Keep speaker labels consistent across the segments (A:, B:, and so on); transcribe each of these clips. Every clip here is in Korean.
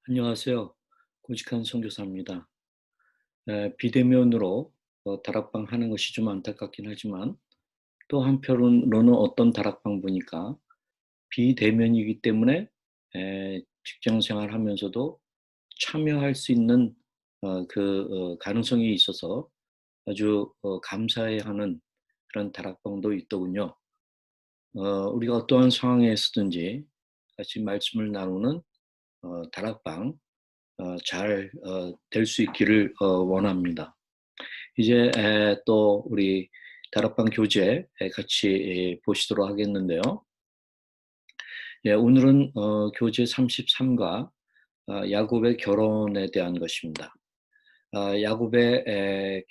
A: 안녕하세요. 고직한 선교사입니다. 비대면으로 다락방 하는 것이 좀 안타깝긴 하지만 또 한편으로는 어떤 다락방 보니까 비대면이기 때문에 직장 생활하면서도 참여할 수 있는 가능성이 있어서 아주 감사해야 하는 그런 다락방도 있더군요. 우리가 어떠한 상황에 서든지 같이 말씀을 나누는 다락방 잘 될 수 있기를 원합니다. 이제 또 우리 다락방 교재 같이 보시도록 하겠는데요. 예, 오늘은 교재 33과 야곱의 결혼에 대한 것입니다. 야곱의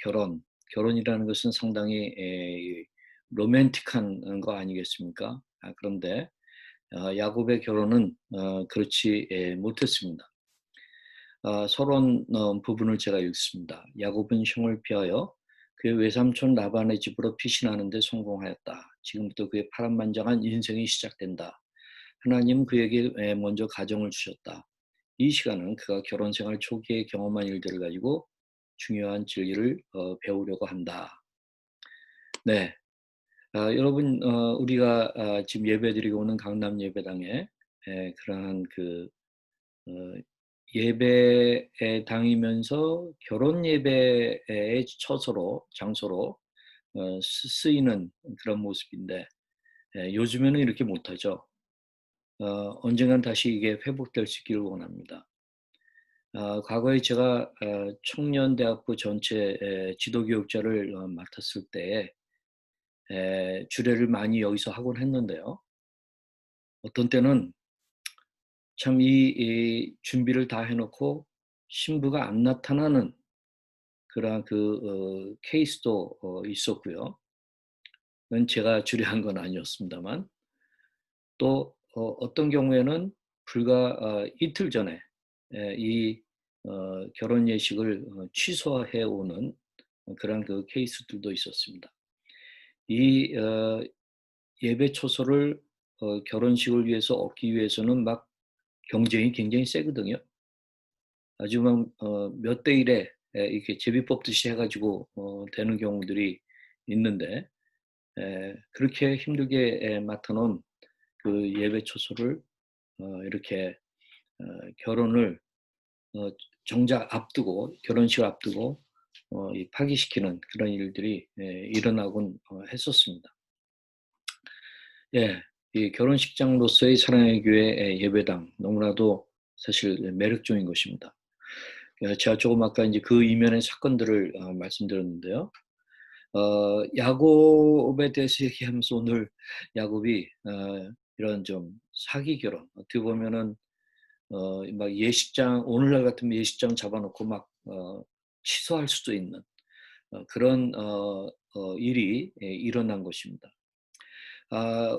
A: 결혼이라는 것은 상당히 로맨틱한 거 아니겠습니까? 그런데 야곱의 결혼은 그렇지 못했습니다. 서론 부분을 제가 읽습니다. 야곱은 형을 피하여 그의 외삼촌 라반의 집으로 피신하는 데 성공하였다. 지금부터 그의 파란만장한 인생이 시작된다. 하나님은 그에게 먼저 가정을 주셨다. 이 시간은 그가 결혼 생활 초기에 경험한 일들을 가지고 중요한 진리를 배우려고 한다. 네, 여러분, 우리가 지금 예배드리고 오는 강남 예배당에 그러한 어, 예배에 당이면서 결혼 예배의 처소로 장소로 쓰이는 그런 모습인데 요즘에는 이렇게 못하죠. 언젠간 다시 이게 회복될 수 있기를 원합니다. 과거에 제가 청년대학부 전체 지도교육자를 맡았을 때에 주례를 많이 여기서 하곤 했는데요. 어떤 때는 참 이 준비를 다 해놓고 신부가 안 나타나는 그러한 케이스도 있었고요. 그건 제가 주례한 건 아니었습니다만 또 어떤 경우에는 불과 이틀 전에 이 결혼 예식을 취소해 오는 그런 케이스들도 있었습니다. 이 예배 초소를 결혼식을 위해서 얻기 위해서는 막 경쟁이 굉장히 세거든요. 아주 막 몇 대 1에 이렇게 제비 뽑듯이 해 가지고 되는 경우들이 있는데 그렇게 힘들게 맡아 놓은 그 예배 초소를 이렇게 결혼을 어 정작 앞두고 결혼식을 앞두고 이 파기시키는 그런 일들이 일어나곤 했었습니다. 예. 이 결혼식장으로서의 사랑의 교회 예배당 너무나도 사실 매력적인 것입니다. 제가 조금 아까 이제 그 이면의 사건들을 말씀드렸는데요. 야곱에 대해서 얘기하면서 오늘 야곱이 이런 좀 사기 결혼 어떻게 보면은 막 예식장 오늘날 같으면 예식장 잡아 놓고 막 취소할 수도 있는 그런 일이 일어난 것입니다.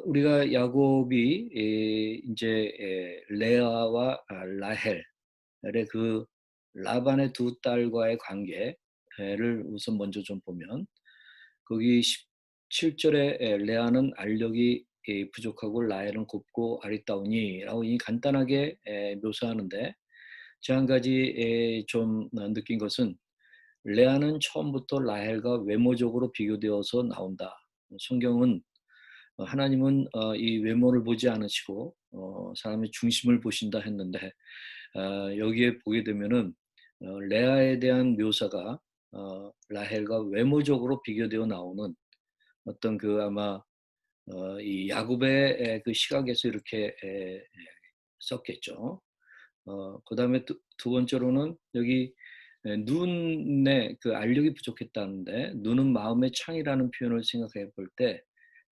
A: 우리가 야곱이 인제 레아와 라헬의 라반의 두 딸과의 관계를 우선 먼저 좀 보면 거기 17 절에 레아는 알력이 부족하고 라헬은 곱고 아리따우니라고 이 간단하게 묘사하는데 제가 한 가지 좀 느낀 것은 레아는 처음부터 라헬과 외모적으로 비교되어서 나온다. 성경은 하나님은 이 외모를 보지 않으시고 사람의 중심을 보신다 했는데 여기에 보게 되면은 레아에 대한 묘사가 라헬과 외모적으로 비교되어 나오는 어떤 아마 이 야곱의 그 시각에서 이렇게 썼겠죠. 그다음에 두 번째로는 여기 눈에 알력이 부족했다는데 눈은 마음의 창이라는 표현을 생각해 볼 때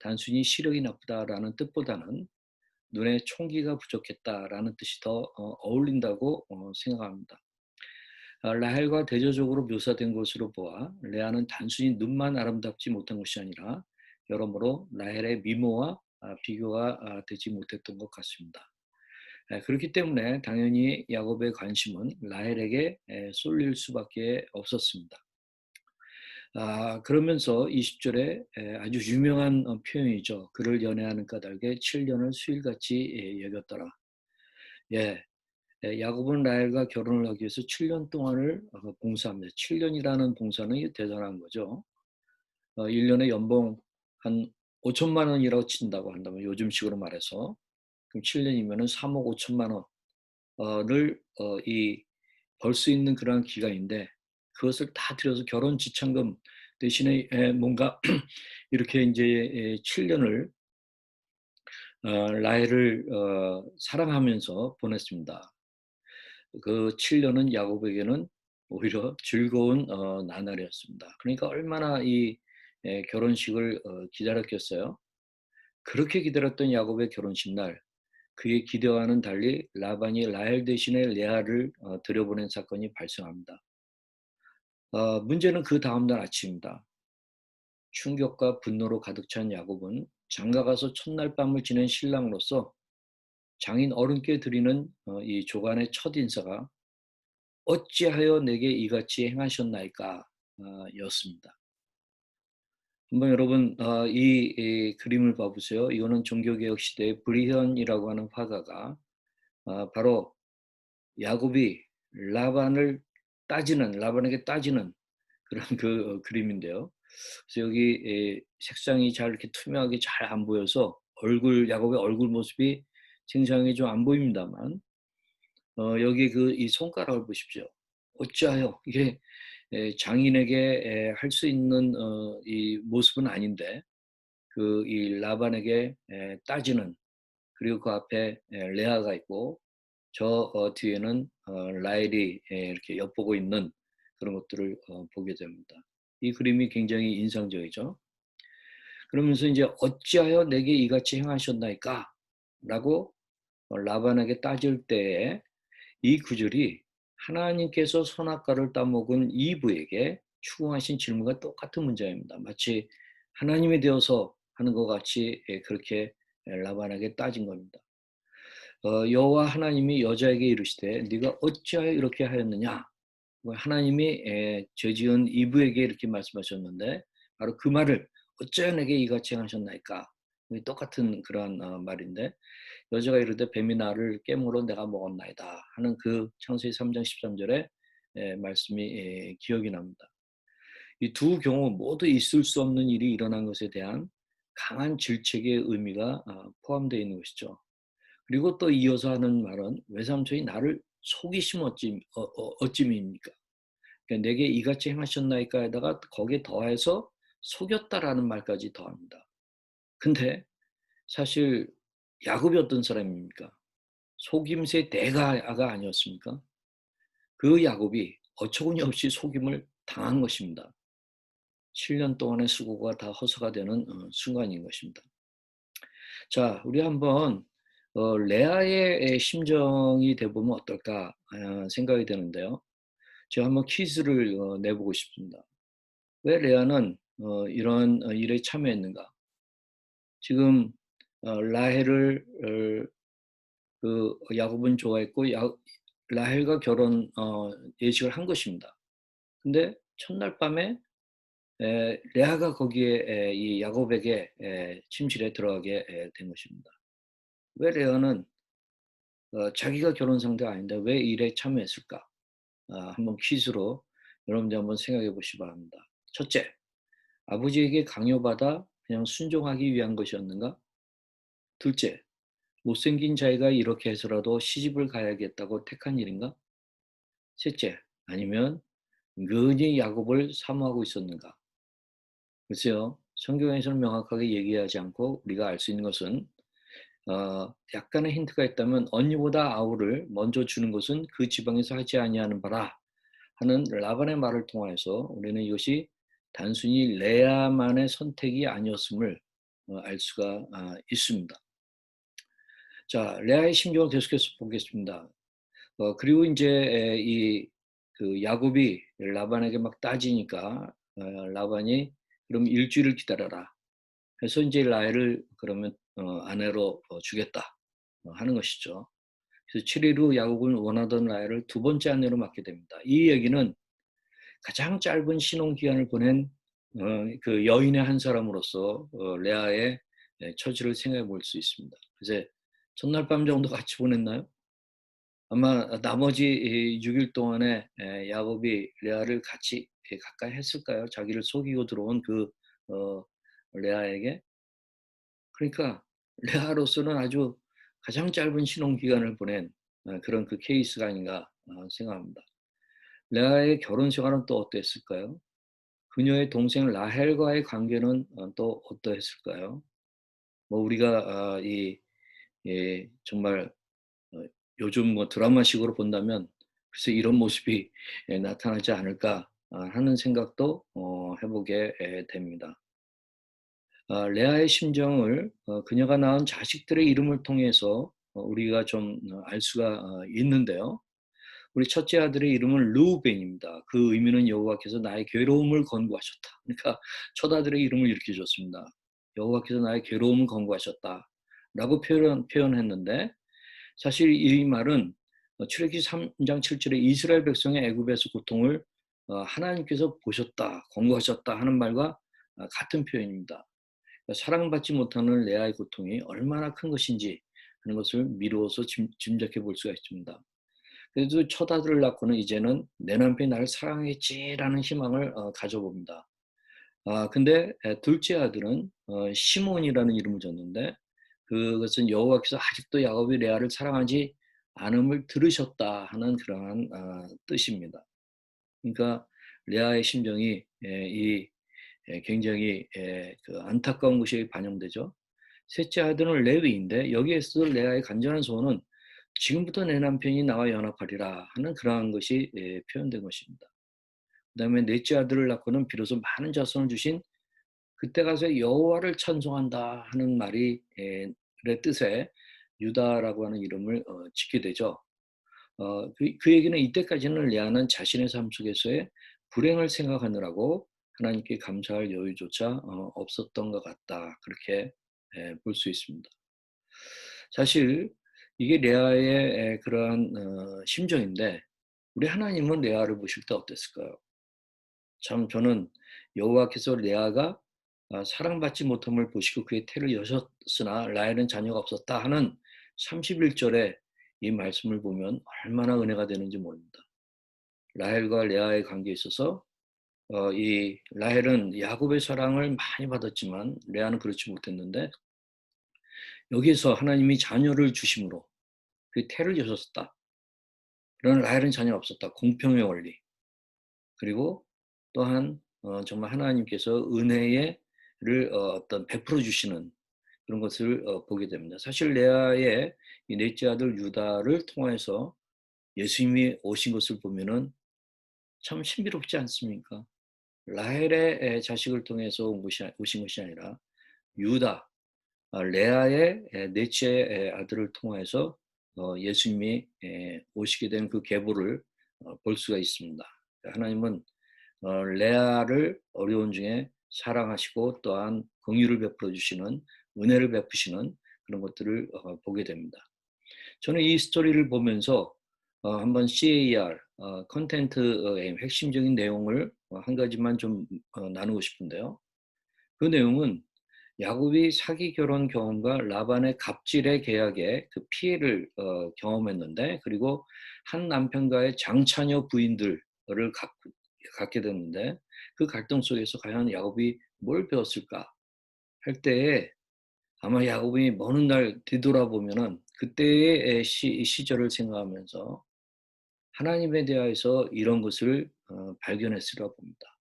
A: 단순히 시력이 나쁘다라는 뜻보다는 눈에 총기가 부족했다라는 뜻이 더 어울린다고 생각합니다. 라헬과 대조적으로 묘사된 것으로 보아 레아는 단순히 눈만 아름답지 못한 것이 아니라 여러모로 라헬의 미모와 비교가 되지 못했던 것 같습니다. 그렇기 때문에 당연히 야곱의 관심은 라헬에게 쏠릴 수밖에 없었습니다. 그러면서 20절에 아주 유명한 표현이죠. 그를 연애하는 까닭에 7년을 수일같이 여겼더라. 예, 야곱은 라헬과 결혼을 하기 위해서 7년 동안을 봉사합니다. 7년이라는 봉사는 대단한 거죠. 1년에 연봉 한 5천만 원이라고 친다고 한다면 요즘식으로 말해서 그럼 7년이면은 3억 5천만 원을 이 벌 수 있는 그러한 기간인데 그것을 다 들여서 결혼 지참금 대신에 뭔가 이렇게 이제 7년을 라헬을 사랑하면서 보냈습니다. 그 7년은 야곱에게는 오히려 즐거운 나날이었습니다. 그러니까 얼마나 이 결혼식을 기다렸겠어요. 그렇게 기다렸던 야곱의 결혼식 날 그의 기대와는 달리 라반이 라헬 대신에 레아를 들여보낸 사건이 발생합니다. 문제는 그 다음날 아침입니다. 충격과 분노로 가득 찬 야곱은 장가가서 첫날 밤을 지낸 신랑으로서 장인 어른께 드리는 이 조간의 첫 인사가 어찌하여 내게 이같이 행하셨나이까 였습니다. 한번 여러분 이 그림을 봐보세요. 이거는 종교개혁 시대의 브리현이라고 하는 화가가 바로 야곱이 라반에게 따지는 그런 그 그림인데요. 그래서 여기 색상이 잘 이렇게 투명하게 잘 안 보여서 야곱의 얼굴 모습이 생생하게 좀 안 보입니다만 여기 그 이 손가락을 보십시오. 어찌하여 이게 장인에게 할 수 있는 이 모습은 아닌데 그 이 라반에게 따지는 그리고 그 앞에 레아가 있고 저 뒤에는 라헬이 이렇게 엿보고 있는 그런 것들을 보게 됩니다. 이 그림이 굉장히 인상적이죠. 그러면서 이제 어찌하여 내게 이같이 행하셨나이까? 라고 라반에게 따질 때에 이 구절이 하나님께서 선악과를 따먹은 이브에게 추궁하신 질문과 똑같은 문장입니다. 마치 하나님이 되어서 하는 것 같이 그렇게 라반에게 따진 겁니다. 여호와 하나님이 여자에게 이르시되 네가 어찌하여 이렇게 하였느냐? 하나님이 죄지은 이브에게 이렇게 말씀하셨는데 바로 그 말을 어찌하여 내게 이같이 행하셨나이까? 똑같은 그런 말인데 여자가 이르되 뱀이 나를 깨물어 내가 먹었나이다 하는 그 창세기 3장 13절의 말씀이 기억이 납니다. 이 두 경우 모두 있을 수 없는 일이 일어난 것에 대한 강한 질책의 의미가 포함되어 있는 것이죠. 그리고 또 이어서 하는 말은 외삼촌이 나를 속이심 어찌미입니까? 그러니까 내게 이같이 행하셨나이까에다가 거기에 더해서 속였다라는 말까지 더합니다. 근데 사실 야곱이 어떤 사람입니까? 속임새 대가가 아니었습니까? 그 야곱이 어처구니 없이 속임을 당한 것입니다. 7년 동안의 수고가 다 허사가 되는 순간인 것입니다. 자, 우리 한번 레아의 심정이 돼보면 어떨까 생각이 되는데요. 제가 한번 퀴즈를 내보고 싶습니다. 왜 레아는 이런 일에 참여했는가? 지금 라헬을 그 야곱은 좋아했고 라헬과 결혼 예식을 한 것입니다. 근데 첫날 밤에 레아가 거기에 이 야곱에게 침실에 들어가게 된 것입니다. 왜 레아는 자기가 결혼 상대가 아닌데 왜 일에 참여했을까? 한번 퀴즈로 여러분들 한번 생각해 보시기 바랍니다. 첫째, 아버지에게 강요받아 그냥 순종하기 위한 것이었는가? 둘째, 못생긴 자기가 이렇게 해서라도 시집을 가야겠다고 택한 일인가? 셋째, 아니면 은근히 야곱을 사모하고 있었는가? 글쎄요, 성경에서는 명확하게 얘기하지 않고 우리가 알 수 있는 것은 약간의 힌트가 있다면 언니보다 아우를 먼저 주는 것은 그 지방에서 하지 아니하는 바라 하는 라반의 말을 통해서 우리는 이것이 단순히 레아만의 선택이 아니었음을 알 수가 있습니다. 자, 레아의 심정을 계속해서 보겠습니다. 그리고 이제 그 야곱이 라반에게 막 따지니까 라반이 그럼 일주일을 기다려라. 해서 이제 라헬을 그러면 아내로 주겠다 하는 것이죠. 그래서 7일 후 야곱은 원하던 라헬을 두 번째 아내로 맡게 됩니다. 이 얘기는 가장 짧은 신혼 기간을 보낸 그 여인의 한 사람으로서 레아의 처지를 생각해 볼 수 있습니다. 그래서 전날 밤 정도 같이 보냈나요? 아마 나머지 이 6일 동안에 야곱이 레아를 같이 가까이 했을까요? 자기를 속이고 들어온 어 레아에게. 그러니까 레아로서는 아주 가장 짧은 신혼 기간을 보낸 그런 그 케이스가 아닌가 생각합니다. 레아의 결혼 생활은 또 어땠을까요? 그녀의 동생 라헬과의 관계는 또 어떠했을까요? 뭐 우리가 정말 어 요즘 뭐 드라마식으로 본다면 글쎄 '이런 모습이 나타나지 않을까.' 하는 생각도 해 보게 됩니다. 레아의 심정을 그녀가 낳은 자식들의 이름을 통해서 우리가 좀 알 수가 있는데요. 우리 첫째 아들의 이름은 르우벤입니다. 그 의미는 여호와께서 나의 괴로움을 건고하셨다. 그러니까 첫 아들의 이름을 이렇게 줬습니다. 여호와께서 나의 괴로움을 건고하셨다라고 표현했는데, 사실 이 말은 출애굽기 3장 7 절에 이스라엘 백성의 애굽에서 고통을 하나님께서 보셨다, 권고하셨다 하는 말과 같은 표현입니다. 그러니까 사랑받지 못하는 레아의 고통이 얼마나 큰 것인지 하는 것을 미루어서 짐작해 볼 수가 있습니다. 그래도 첫 아들을 낳고는 이제는 '내 남편이 나를 사랑했지.'라는 희망을 가져봅니다. 근데 둘째 아들은 시몬이라는 이름을 줬는데, 그것은 여호와께서 아직도 야곱이 레아를 사랑하지 않음을 들으셨다 하는 그러한 뜻입니다. 그러니까 레아의 심정이 굉장히 그 안타까운 것이 반영되죠. 셋째 아들은 레위인데, 여기에서 레아의 간절한 소원은 "지금부터 내 남편이 나와 연합하리라." 하는 그러한 것이 표현된 것입니다. 그다음에 넷째 아들을 낳고는 비로소 많은 자손을 주신, 그때 가서 여호와를 찬송한다 하는 말이 의 뜻에 유다라고 하는 이름을 짓게 되죠. 그 얘기는 이때까지는 레아는 자신의 삶 속에서의 불행을 생각하느라고 하나님께 감사할 여유조차 없었던 것 같다. 그렇게 볼 수 있습니다. 사실 이게 레아의 그러한 심정인데, 우리 하나님은 레아를 보실 때 어땠을까요? 참 저는 여호와께서 레아가 사랑받지 못함을 보시고 그의 태를 여셨으나 라헬은 자녀가 없었다 하는 31 절의 이 말씀을 보면 얼마나 은혜가 되는지 모릅니다. 라헬과 레아의 관계에 있어서 이 라헬은 야곱의 사랑을 많이 받았지만 레아는 그렇지 못했는데, 여기에서 하나님이 자녀를 주심으로 그의 태를 여셨다. 그러나 라헬은 자녀가 없었다. 공평의 원리. 그리고 또한 정말 하나님께서 은혜를 어떤 베풀어 주시는 그런 것을 보게 됩니다. 사실 레아의 이 넷째 아들 유다를 통해서 예수님이 오신 것을 보면은 참 신비롭지 않습니까? 라헬의 자식을 통해서 오신 것이 아니라 유다, 레아의 넷째 아들을 통해서 예수님이 오시게 된 그 계보를 볼 수가 있습니다. 하나님은 레아를 어려운 중에 사랑하시고 또한 긍휼을 베풀어 주시는, 은혜를 베푸시는 그런 것들을 보게 됩니다. 저는 이 스토리를 보면서 한번 CAR 컨텐츠의 핵심적인 내용을 한 가지만 좀 나누고 싶은데요. 그 내용은 야곱이 사기 결혼 경험과 라반의 갑질의 계약에 그 피해를 경험했는데, 그리고 한 남편과의 장차녀 부인들을 갖게 됐는데, 그 갈등 속에서 과연 야곱이 뭘 배웠을까 할 때에 아마 야곱이 먼 날 뒤돌아보면은 그때의 시절을 생각하면서 하나님에 대하여서 이런 것을 발견했으리라 봅니다.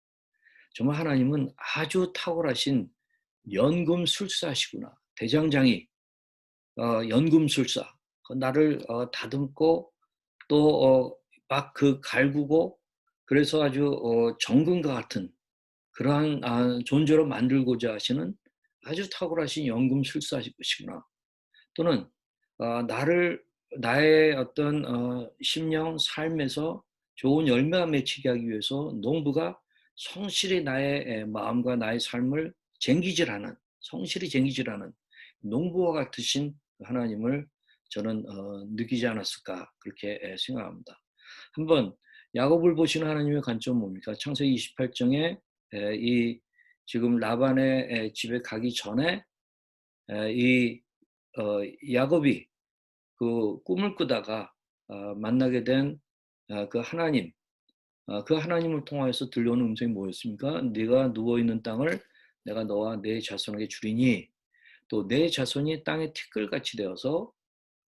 A: 정말 하나님은 아주 탁월하신 연금술사시구나. 대장장이 연금술사. 나를 다듬고 또 막 그 갈구고, 그래서 아주 정금과 같은 그러한 존재로 만들고자 하시는 아주 탁월하신 연금술사시구나. 또는 나를 나의 어떤 심령 삶에서 좋은 열매가 맺히게 하기 위해서 농부가 성실히 나의 마음과 나의 삶을 쟁기질하는, 성실히 쟁기질하는 농부와 같으신 하나님을 저는 느끼지 않았을까 그렇게 생각합니다. 한번 야곱을 보시는 하나님의 관점은 뭡니까? 창세기 28장에 이 지금 라반의 집에 가기 전에 이 야곱이 그 꿈을 꾸다가 만나게 된 그 하나님, 그 하나님을 통하여서 들려오는 음성이 뭐였습니까? 네가 누워 있는 땅을 내가 너와 네 자손에게 주리니 또 네 자손이 땅의 티끌같이 되어서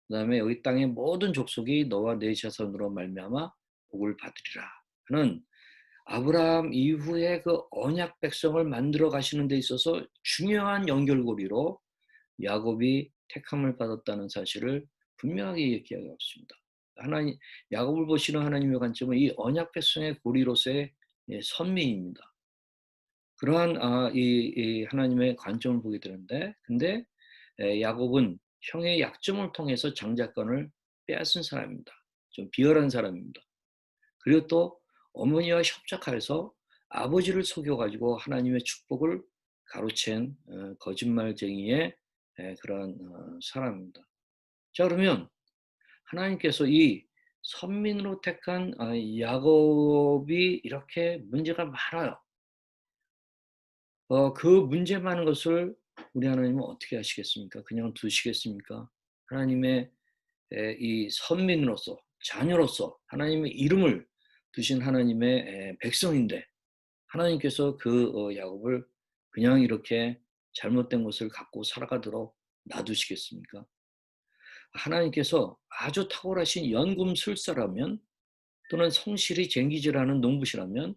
A: 그다음에 여기 땅의 모든 족속이 너와 네 자손으로 말미암아 복을 받으리라 하는 아브라함 이후에 그 언약 백성을 만들어 가시는 데 있어서 중요한 연결고리로 야곱이 택함을 받았다는 사실을 분명하게 얘기하고 있습니다. 하나님, 야곱을 보시는 하나님의 관점은 이 언약 백성의 고리로서의 선미입니다. 그러한 이 하나님의 관점을 보게 되는데, 근데 야곱은 형의 약점을 통해서 장자권을 빼앗은 사람입니다. 좀 비열한 사람입니다. 그리고 또 어머니와 협작하여서 아버지를 속여가지고 하나님의 축복을 가로챈 거짓말쟁이의 그런 사람입니다. 자, 그러면 하나님께서 이 선민으로 택한 야곱이 이렇게 문제가 많아요. 그 문제 많은 것을 우리 하나님은 어떻게 하시겠습니까? 그냥 두시겠습니까? 하나님의 이 선민으로서 자녀로서 하나님의 이름을 두신 하나님의 백성인데 하나님께서 그 야곱을 그냥 이렇게 잘못된 것을 갖고 살아가도록 놔두시겠습니까? 하나님께서 아주 탁월하신 연금술사라면 또는 성실히 쟁기질하는 농부시라면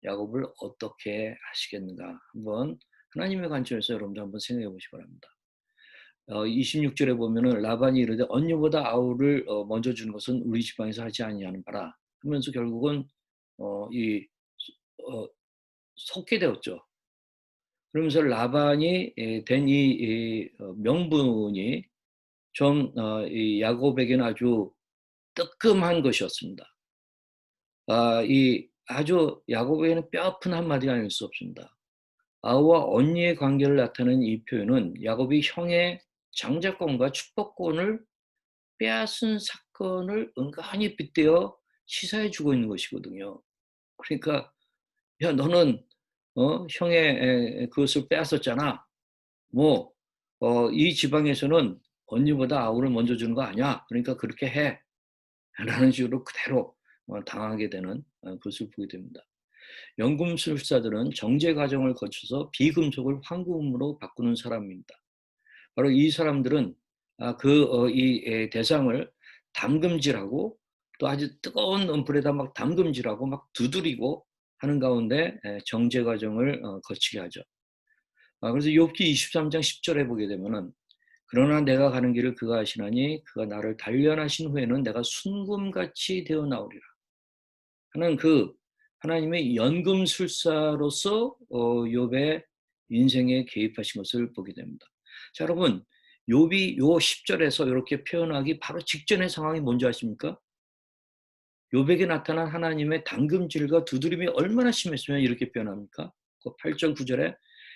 A: 야곱을 어떻게 하시겠는가 한번 하나님의 관점에서 여러분들 한번 생각해 보시기 바랍니다. 26절에 보면은 라반이 이르되 언니보다 아우를 먼저 주는 것은 우리 지방에서 하지 아니하는 바라 하면서 결국은 이 어, 속게 되었죠. 그러면서 라반이 된 이 명분이 좀 이 야곱에게는 아주 뜨끔한 것이었습니다. 이 아주 야곱에게는 뼈아픈 한마디가 아닐 수 없습니다. 아우와 언니의 관계를 나타내는 이 표현은 야곱이 형의 장자권과 축복권을 빼앗은 사건을 은근히 빗대어 시사해 주고 있는 것이거든요. 그러니까 야 너는 형의 그것을 빼앗았잖아. 뭐 이 지방에서는 언니보다 아우를 먼저 주는 거 아니야. 그러니까 그렇게 해. 라는 식으로 그대로 당하게 되는 것을 보게 됩니다. 연금술사들은 정제 과정을 거쳐서 비금속을 황금으로 바꾸는 사람입니다. 바로 이 사람들은 이 대상을 담금질하고 또 아주 뜨거운 불에다 막 담금질하고 막 두드리고 하는 가운데 정제 과정을 거치게 하죠. 그래서 욥기 23장 10절에 보게 되면은 그러나 내가 가는 길을 그가 아시나니 그가 나를 단련하신 후에는 내가 순금같이 되어 나오리라 하는 그 하나님의 연금술사로서 욥의 인생에 개입하신 것을 보게 됩니다. 자, 여러분, 욥이 요 10절에서 이렇게 표현하기 바로 직전의 상황이 뭔지 아십니까? 욥에게 나타난 하나님의 당금질과 두드림이 얼마나 심했으면 이렇게 표현합니까? 그 8절 9절에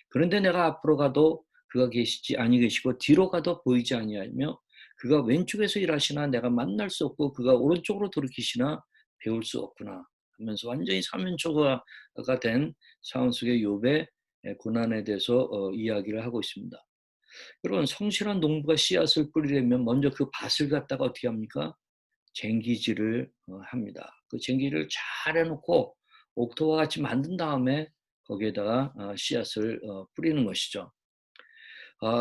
A: 그런데 내가 앞으로 가도 그가 계시지 아니 계시고 뒤로 가도 보이지 아니하며 그가 왼쪽에서 일하시나 내가 만날 수 없고 그가 오른쪽으로 돌이키시나 배울 수 없구나 하면서 완전히 사면초가가 된 상황 속의 욥의 고난에 대해서 이야기를 하고 있습니다. 여러분 성실한 농부가 씨앗을 뿌리려면 먼저 그 밭을 갖다가 어떻게 합니까? 쟁기질을 합니다. 그 쟁기를 잘 해놓고 옥토와 같이 만든 다음에 거기에다가 씨앗을 뿌리는 것이죠.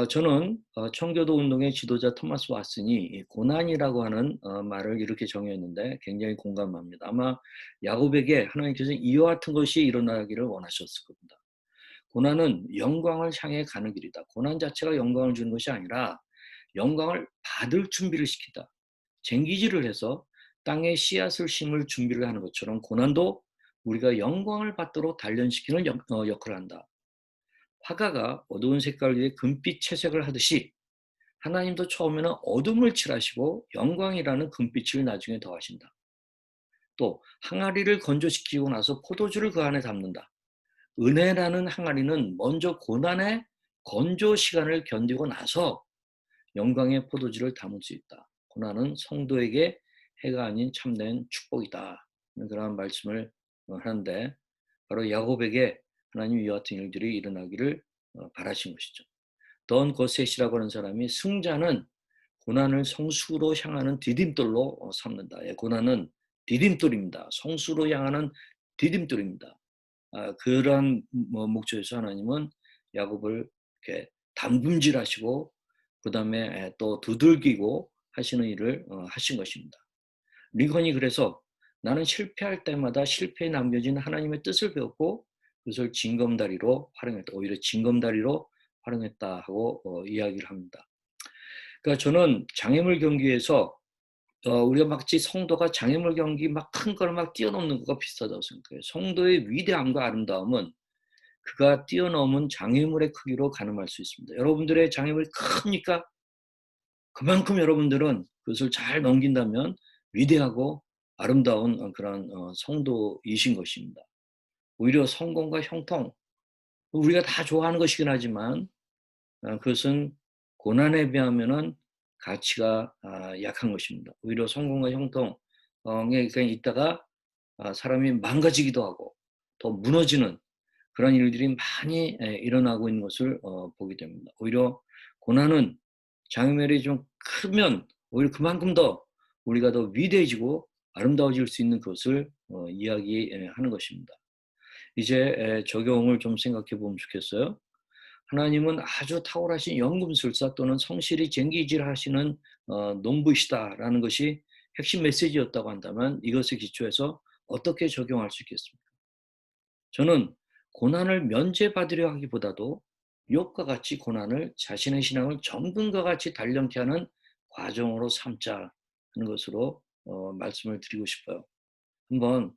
A: 저는 청교도 운동의 지도자 토마스 왓슨이 이 고난이라고 하는 말을 이렇게 정의했는데 굉장히 공감합니다. 아마 야곱에게 하나님께서 이와 같은 것이 일어나기를 원하셨을 겁니다. 고난은 영광을 향해 가는 길이다. 고난 자체가 영광을 주는 것이 아니라 영광을 받을 준비를 시킨다. 쟁기질을 해서 땅에 씨앗을 심을 준비를 하는 것처럼 고난도 우리가 영광을 받도록 단련시키는 역할을 한다. 화가가 어두운 색깔 위에 금빛 채색을 하듯이 하나님도 처음에는 어둠을 칠하시고 영광이라는 금빛을 나중에 더하신다. 또 항아리를 건조시키고 나서 포도주를 그 안에 담는다. 은혜라는 항아리는 먼저 고난의 건조 시간을 견디고 나서 영광의 포도주를 담을 수 있다. 고난은 성도에게 해가 아닌 참된 축복이다. 그러한 말씀을 하는데 바로 야곱에게 하나님 이와 같은 일들이 일어나기를 바라신 것이죠. 던 거셋이라고 하는 사람이 승자는 고난을 성수로 향하는 디딤돌로 삼는다. 예, 고난은 디딤돌입니다. 성수로 향하는 디딤돌입니다. 그러한 목적에서 하나님은 야곱을 이렇게 담금질하시고 그다음에 또 두들기고 하시는 일을 하신 것입니다. 링컨이 그래서 나는 실패할 때마다 실패에 남겨진 하나님의 뜻을 배웠고 그것을 징검다리로 활용했다. 오히려 징검다리로 활용했다 하고 이야기를 합니다. 그러니까 저는 장애물 경기에서 우리가 마치 성도가 장애물 경기 막 큰 걸 막 뛰어넘는 것과 비슷하다고 생각해요. 성도의 위대함과 아름다움은 그가 뛰어넘은 장애물의 크기로 가늠할 수 있습니다. 여러분들의 장애물이 크니까 그만큼 여러분들은 그것을 잘 넘긴다면 위대하고 아름다운 그런 성도이신 것입니다. 오히려 성공과 형통, 우리가 다 좋아하는 것이긴 하지만 그것은 고난에 비하면은 가치가 약한 것입니다. 오히려 성공과 형통에 그냥 있다가 사람이 망가지기도 하고 더 무너지는 그런 일들이 많이 일어나고 있는 것을 보게 됩니다. 오히려 고난은 장애물이 좀 크면 오히려 그만큼 더 우리가 더 위대해지고 아름다워질 수 있는 것을 이야기하는 것입니다. 이제 적용을 좀 생각해 보면 좋겠어요. 하나님은 아주 탁월하신 연금술사 또는 성실히 쟁기질하시는 농부시다라는 것이 핵심 메시지였다고 한다면 이것에 기초해서 어떻게 적용할 수 있겠습니까? 저는 고난을 면제받으려 하기보다도 욥과 같이 고난을 자신의 신앙을 정금과 같이 단련케 하는 과정으로 삼자 하는 것으로 말씀을 드리고 싶어요. 한번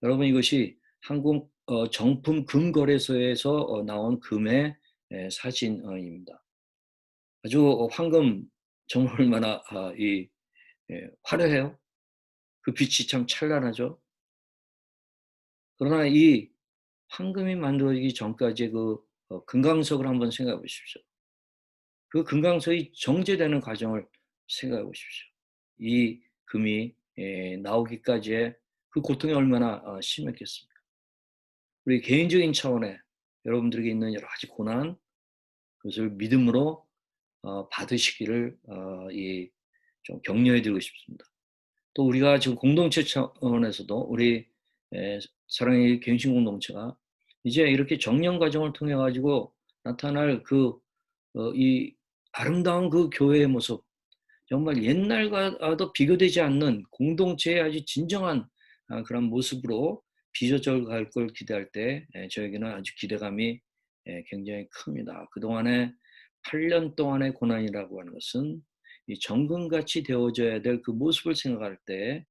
A: 여러분 이것이 한국 정품 금거래소에서 나온 금의 사진입니다. 아주 황금 정말 얼마나 화려해요. 그 빛이 참 찬란하죠. 그러나 이 황금이 만들어지기 전까지의 그 금강석을 한번 생각해 보십시오. 그 금강석이 정제되는 과정을 생각해 보십시오. 이 금이 나오기까지의 그 고통이 얼마나 심했겠습니까? 우리 개인적인 차원에 여러분들에게 있는 여러 가지 고난, 그것을 믿음으로 받으시기를 좀 격려해 드리고 싶습니다. 또 우리가 지금 공동체 차원에서도 우리 사랑의 갱신 공동체가 이제 이렇게 정령 과정을 통해 가지고 나타날 이 아름다운 그 교회의 모습, 정말 옛날과도 비교되지 않는 공동체의 아주 진정한 그런 모습으로 빚어져 갈 걸 기대할 때 저에게는 아주 기대감이 굉장히 큽니다. 그동안의 8년 동안의 고난이라고 하는 것은 이 정금같이 되어져야 될 그 모습을 생각할 때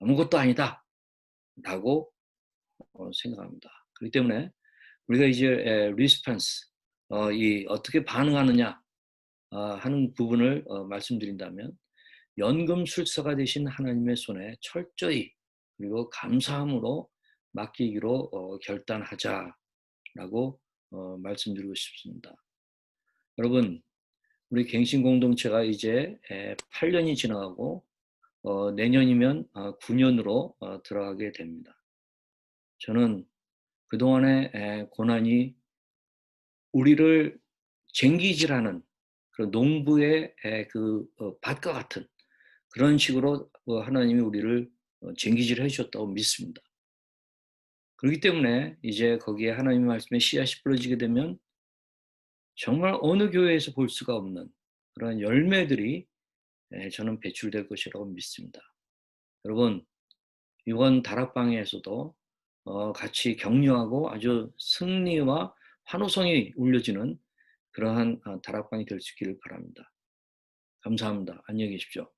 A: 아무것도 아니다라고 생각합니다. 그렇기 때문에 우리가 이제 리스폰스 이 어떻게 반응하느냐 하는 부분을 말씀드린다면 연금술사가 되신 하나님의 손에 철저히 그리고 감사함으로 맡기기로 결단하자라고 말씀드리고 싶습니다. 여러분 우리 갱신 공동체가 이제 8년이 지나가고 내년이면 9년으로 들어가게 됩니다. 저는 그동안의 고난이 우리를 쟁기질하는 그런 농부의 그 밭과 같은 그런 식으로 하나님이 우리를 쟁기질해 주셨다고 믿습니다. 그렇기 때문에 이제 거기에 하나님의 말씀에 씨앗이 뿌려지게 되면 정말 어느 교회에서 볼 수가 없는 그런 열매들이 저는 배출될 것이라고 믿습니다. 여러분 이번 다락방에서도 같이 격려하고 아주 승리와 환호성이 울려지는 그러한 다락방이 될 수 있기를 바랍니다. 감사합니다. 안녕히 계십시오.